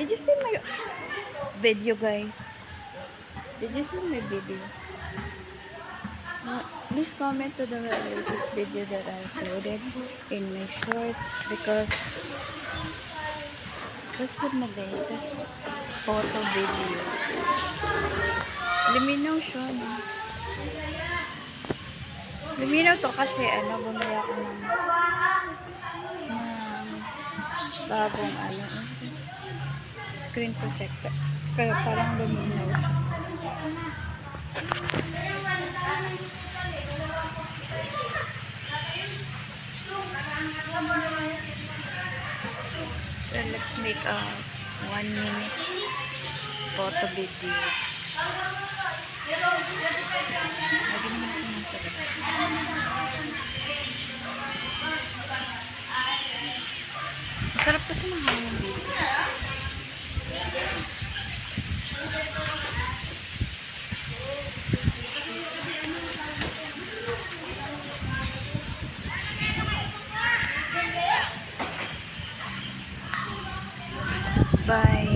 Did you see my video, guys? Did you see my video? Please comment to the latest video that I uploaded in my shorts because that's my latest photo video. Liminaw siya, no? Liminaw to kasi bumili ako ng bagong screen protector. Kaya parang luminaw siya. So let's make a 1-minute photo video. Lagi naman ako nasa labas. Masarap kasi mahal yung video. Bye.